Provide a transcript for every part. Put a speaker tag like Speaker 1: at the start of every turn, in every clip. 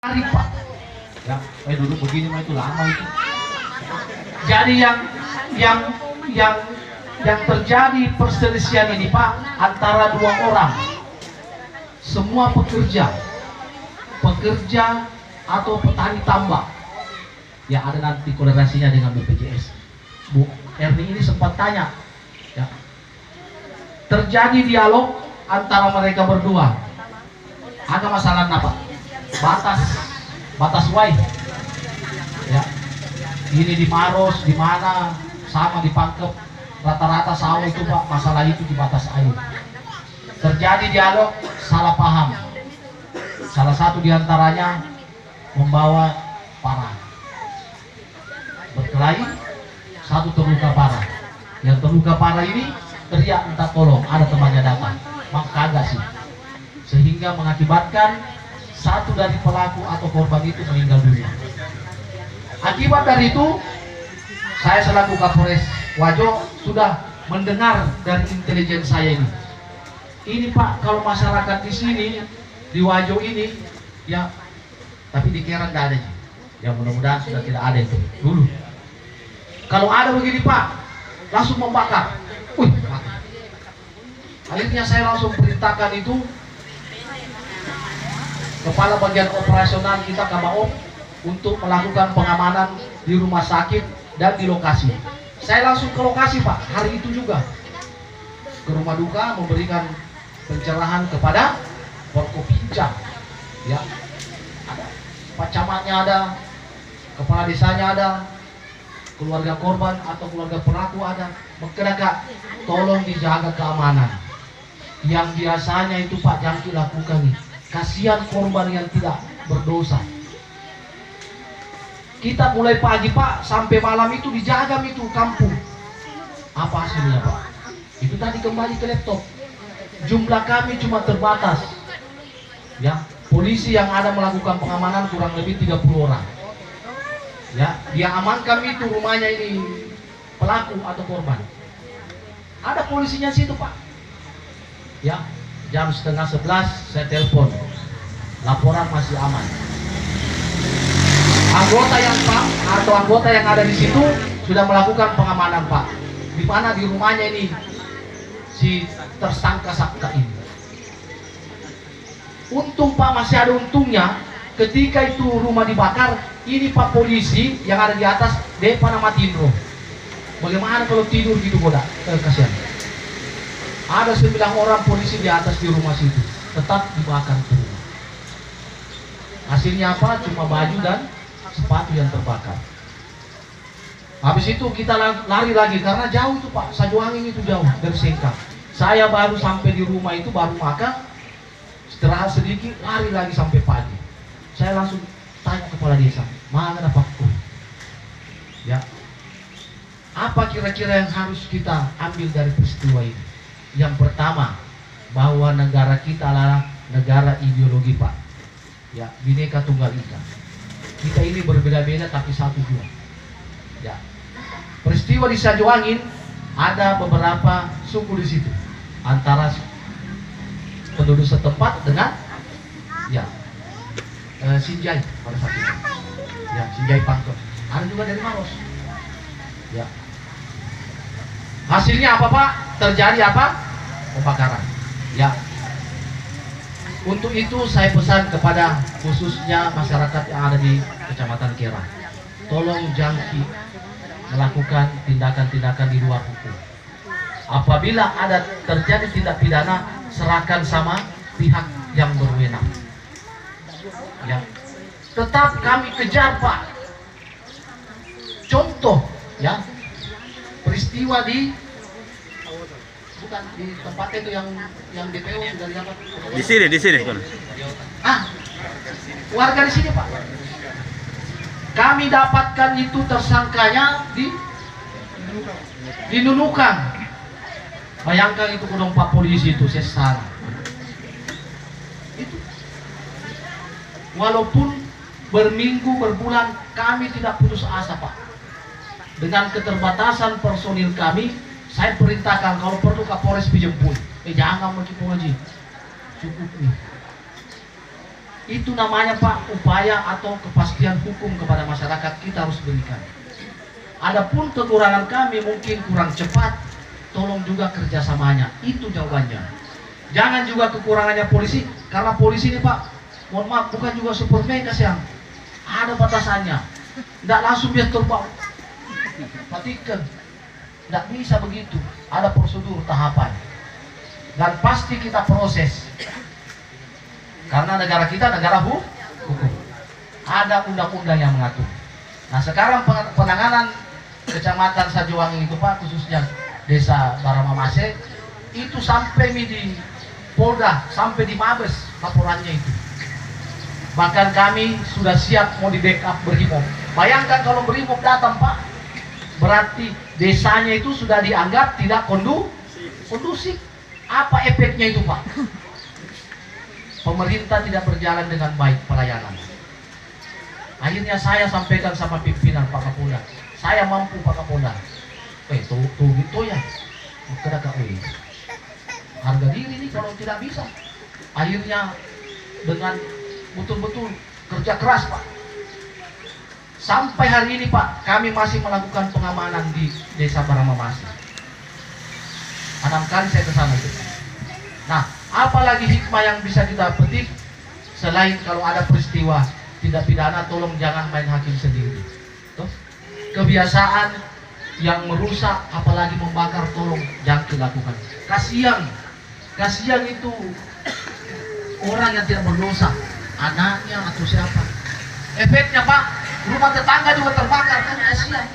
Speaker 1: hari Pak. Ya, dulu begini mah itu lama itu. Jadi yang terjadi perselisihan ini Pak antara dua orang. Semua pekerja atau petani tambak. Ya ada nanti koordinasinya dengan BPJS. Bu Erni ini sempat tanya. Ya. Terjadi dialog antara mereka berdua. Ada masalah apa? Batas wai. Ya. Ini di Maros, di mana sama dipangkep rata-rata sawah itu Pak, masalah itu di batas air. Terjadi dialog, salah paham. Salah satu diantaranya membawa parang. Berkelahi, satu terluka parah. Yang terluka parah ini teriak minta tolong, ada temannya datang. Maka kagak sih. Sehingga mengakibatkan satu dari pelaku atau korban itu meninggal dunia. Akibat dari itu, saya selaku Kapolres Wajo sudah mendengar dari intelijen saya ini. Ini Pak, kalau masyarakat di sini, di Wajo ini, ya, tapi di Keran nggak ada. Ya mudah-mudahan sudah tidak ada itu dulu. Kalau ada begini Pak, langsung membakar. Mati. Akhirnya saya langsung perintahkan itu kepala bagian operasional kita Kabaop untuk melakukan pengamanan di rumah sakit dan di lokasi. Saya langsung ke lokasi Pak, hari itu juga ke rumah duka memberikan pencerahan kepada Forkopimda. Ya, ada Pak Camatnya ada, kepala desanya ada, keluarga korban atau keluarga pelaku ada. Makanya Kak, tolong dijaga keamanan. Yang biasanya itu Pak yang dilakukan nih. Kasihan korban yang tidak berdosa. Kita mulai pagi Pak sampai malam itu dijaga itu kampung. Apa hasilnya Pak? Itu tadi kembali ke laptop. Jumlah kami cuma terbatas. Ya, polisi yang ada melakukan pengamanan kurang lebih 30 orang. Ya, dia amankan itu rumahnya ini pelaku atau korban. Ada polisinya situ Pak. Ya, jam setengah 11 saya telepon, laporan masih aman. Anggota yang ada di situ sudah melakukan pengamanan Pak. Di mana di rumahnya ini si tersangka Sabta ini. Untung Pak, masih ada untungnya ketika itu rumah dibakar. Ini Pak polisi yang ada di atas depan matiin roh. Bagaimana kalau tidur gitu goda? Kasihan. Ada 9 orang polisi di atas di rumah situ, tetap dibakar ke rumah. Hasilnya apa? Cuma baju dan sepatu yang terbakar. Habis itu kita lari lagi karena jauh itu Pak, Sajuangin itu jauh dari Sengkang. Saya baru sampai di rumah itu, baru makan, istirahat sedikit, lari lagi sampai pagi. Saya langsung tanya kepala desa, mana Pak? Ya, apa kira-kira yang harus kita ambil dari peristiwa ini? Yang pertama, bahwa negara kita adalah negara ideologi Pak. Ya, Bhinneka Tunggal Ika. Kita ini berbeda-beda tapi satu jua. Ya. Peristiwa di Sajuangin ada beberapa suku di situ. Antara penduduk setempat dengan Sinjai pada saat itu. Ya, Sinjai Pangkep. Ada juga dari Maros. Ya. Hasilnya apa Pak? Terjadi apa? Pembakaran. Ya. Untuk itu saya pesan kepada khususnya masyarakat yang ada di Kecamatan Kera, tolong jangan melakukan tindakan-tindakan di luar hukum. Apabila ada terjadi tindak pidana, serahkan sama pihak yang berwenang. Ya. Tetap kami kejar Pak. Contoh ya, peristiwa di bukan di tempat itu yang DPO sudah dapat.
Speaker 2: Di sini kan.
Speaker 1: Warga di sini Pak. Kami dapatkan itu tersangkanya di Nunukan. Bayangkan itu kedong Pak polisi itu sesat. Itu. Walaupun berminggu berbulan kami tidak putus asa Pak. Dengan keterbatasan personil kami, saya perintahkan kalau perlu Kapolres dijemput. Jangan mau Haji. Cukup nih. Itu namanya Pak, upaya atau kepastian hukum kepada masyarakat kita harus berikan. Adapun kekurangan kami mungkin kurang cepat, tolong juga kerjasamanya. Itu jawabannya. Jangan juga kekurangannya polisi, karena polisi ini Pak, mohon maaf, bukan juga Superman yang ada batasannya. Tidak langsung dia terbang. Perhatikan, tidak bisa begitu. Ada prosedur tahapan. Dan pasti kita proses. Karena negara kita negara hukum. Ada undang-undang yang mengatur. Nah sekarang penanganan Kecamatan Sajuwangi itu Pak, khususnya Desa Baramamase, itu sampai di Polda, sampai di Mabes laporannya itu. Bahkan kami sudah siap mau di backup Brimob. Bayangkan kalau Brimob datang Pak, berarti desanya itu sudah dianggap tidak kondusif. Apa efeknya itu Pak? Pemerintah tidak berjalan dengan baik pelayanan. Akhirnya saya sampaikan sama pimpinan Pak Kapolda, saya mampu Pak Kapolda. Tuh gitu ya. Harga diri ini kalau tidak bisa. Akhirnya dengan betul-betul kerja keras Pak. Sampai hari ini Pak, kami masih melakukan pengamanan di Desa Baramamase. 6 kali saya ke sana itu. Nah, apalagi hikmah yang bisa kita petik selain kalau ada peristiwa tidak pidana, tolong jangan main hakim sendiri. Tuh. Kebiasaan yang merusak apalagi membakar, tolong jangan dilakukan. Kasihan itu orang yang tidak berdosa, anaknya atau siapa. Efeknya Pak, rumah tetangga juga terbakar, kan kasihan.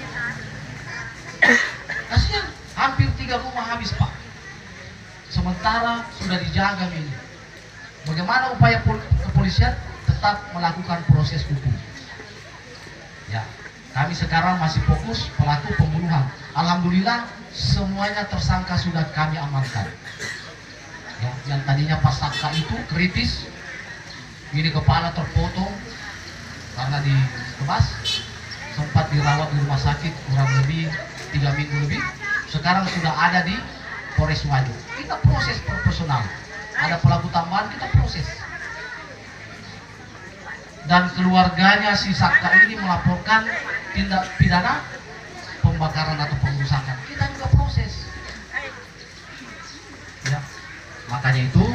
Speaker 1: Hampir 3 rumah habis Pak. Sementara sudah dijaga ini. Bagaimana upaya kepolisian tetap melakukan proses hukum? Ya, kami sekarang masih fokus pelaku pembunuhan. Alhamdulillah semuanya tersangka sudah kami amankan. Ya, yang tadinya pasaka itu kritis, ini kepala terpotong karena ditebas, sempat dirawat di rumah sakit kurang lebih 3 minggu lebih. Sekarang sudah ada di Polres Wajo. Kita proses proporsional. Ada pelaku tambahan, kita proses. Dan keluarganya si Saka ini melaporkan tindak pidana pembakaran atau pengrusakan. Kita juga proses. Ya. Makanya itu,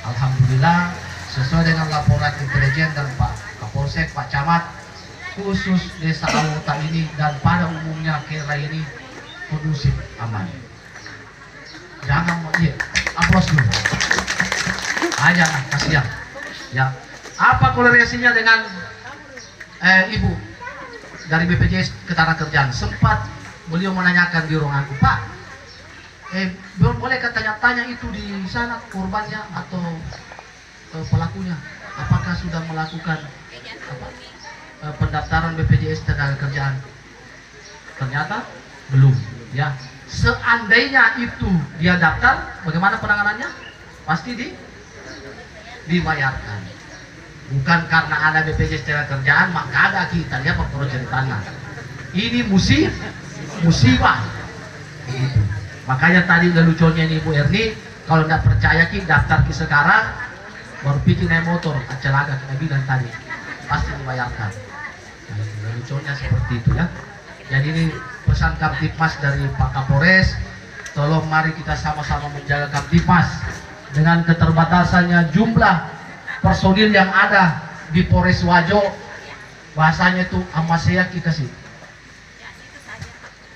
Speaker 1: alhamdulillah sesuai dengan laporan intelijen dan Pak Kapolsek, Pak Camat, khusus Desa Awota ini dan pada umumnya Kera ini kondusif, aman. Jangan aplaus dulu. Aja kasihan. Ya. Apa kolerasinya dengan Ibu dari BPJS Ketenagakerjaan? Sempat beliau menanyakan di ruanganku, Pak, boleh tanya-tanya itu di sana korbannya atau pelakunya, apakah sudah melakukan pendaftaran BPJS Ketenagakerjaan? Ternyata belum. Ya. Seandainya itu dia daftar, bagaimana penanganannya? Pasti dibayarkan. Bukan karena ada BPJS Ketenagakerjaan maka ada kita lihat perkara ceritanya. Ini musibah. Begitu. Makanya tadi leluconnya ini Bu Erni, kalau tidak percaya ki daftar ki sekarang, baru pikir naik motor, acelaga kita bilang tadi, pasti dibayarkan. Nah, leluconnya seperti itu ya. Jadi ini pesan Kamtipmas dari Pak Kapolres, tolong mari kita sama-sama menjaga Kamtipmas. Dengan keterbatasannya jumlah personil yang ada di Polres Wajo, bahasanya itu amasea kita sih.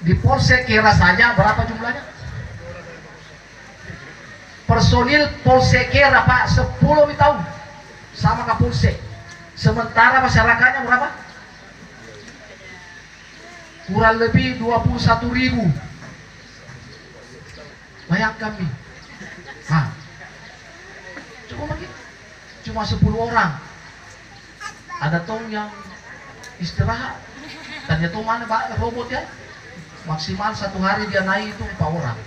Speaker 1: Di Polsek Kera saja berapa jumlahnya? Personil Polsek Kera Pak 10 tahun sama Kapolsek. Sementara masyarakatnya berapa? Kurang lebih 21.000. Bayangkan nih. Nah, cuma 10 orang. Ada tong yang istirahat. Dan itu mana Pak robot ya? Maksimal 1 hari dia naik itu 4 orang.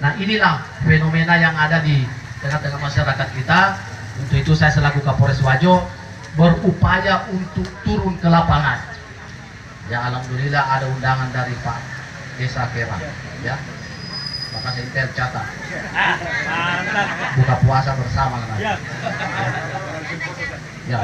Speaker 1: Nah inilah fenomena yang ada di tengah-tengah masyarakat kita. Untuk itu saya selaku Kapolres Wajo berupaya untuk turun ke lapangan. Ya alhamdulillah ada undangan dari Pak Desa Kera. Ya. Maka Sentel catat.
Speaker 2: Mantap.
Speaker 1: Buka puasa bersama nanti.
Speaker 2: Ya.
Speaker 1: Ya.